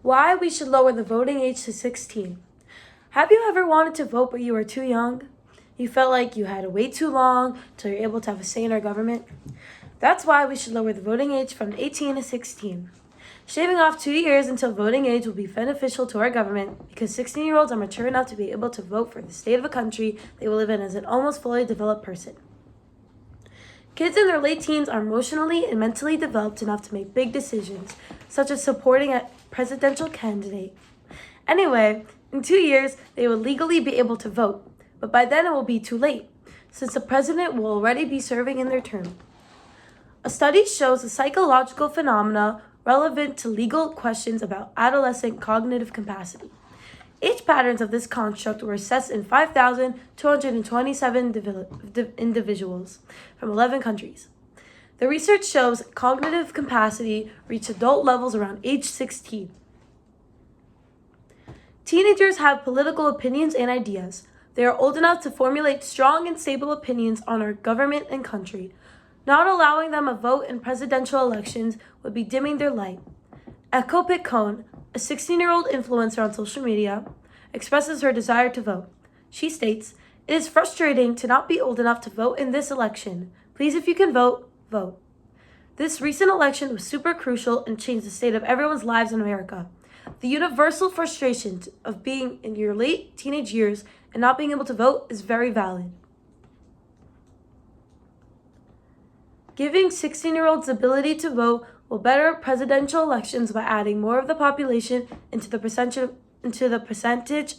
Why we should lower the voting age to 16. Have you ever wanted to vote but you were too young? You felt like you had to wait too long till you're able to have a say in our government? That's why we should lower the voting age from 18 to 16. Shaving off 2 years until voting age will be beneficial to our government because 16-year-olds are mature enough to be able to vote for the state of a country they will live in as an almost fully developed person. Kids in their late teens are emotionally and mentally developed enough to make big decisions, such as supporting a presidential candidate. Anyway, in 2 years, they will legally be able to vote, but by then it will be too late, since the president will already be serving in their term. A study shows the psychological phenomena relevant to legal questions about adolescent cognitive capacity. Age patterns of this construct were assessed in 5,227 individuals from 11 countries. The research shows cognitive capacity reached adult levels around age 16. Teenagers have political opinions and ideas. They are old enough to formulate strong and stable opinions on our government and country. Not allowing them a vote in presidential elections would be dimming their light. Echo Pitcone, a 16-year-old influencer on social media, expresses her desire to vote. She states, "It is frustrating to not be old enough to vote in this election. Please, if you can vote, vote." This recent election was super crucial and changed the state of everyone's lives in America. The universal frustration of being in your late teenage years and not being able to vote is very valid. Giving 16-year-olds the ability to vote will better presidential elections by adding more of the population into the percentage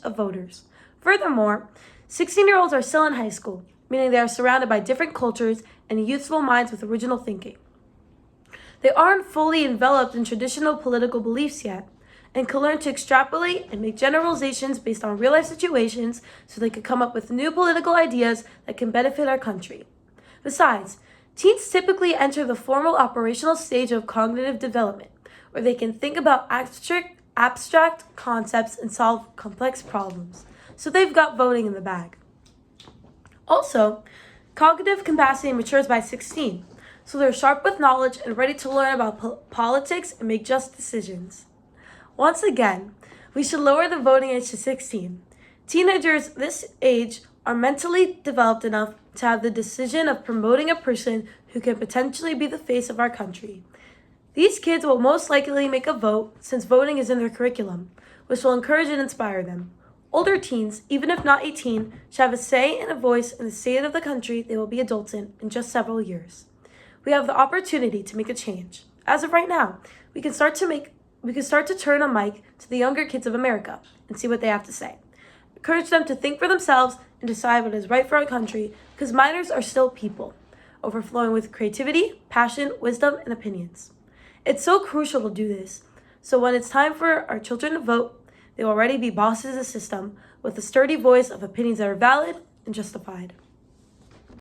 of voters. Furthermore, 16-year-olds are still in high school, meaning they are surrounded by different cultures and youthful minds with original thinking. They aren't fully enveloped in traditional political beliefs yet, and can learn to extrapolate and make generalizations based on real-life situations so they can come up with new political ideas that can benefit our country. Besides, teens typically enter the formal operational stage of cognitive development, where they can think about abstract concepts and solve complex problems. So they've got voting in the bag. Also, cognitive capacity matures by 16, so they're sharp with knowledge and ready to learn about politics and make just decisions. Once again, we should lower the voting age to 16. Teenagers this age are mentally developed enough to have the decision of promoting a person who can potentially be the face of our country. These kids will most likely make a vote since voting is in their curriculum, which will encourage and inspire them. Older teens, even if not 18, should have a say and a voice in the state of the country they will be adults in just several years. We have the opportunity to make a change. As of right now, we can start to turn a mic to the younger kids of America and see what they have to say. Encourage them to think for themselves and decide what is right for our country, because minors are still people, overflowing with creativity, passion, wisdom, and opinions. It's so crucial to do this, so when it's time for our children to vote, they will already be bosses of the system with a sturdy voice of opinions that are valid and justified.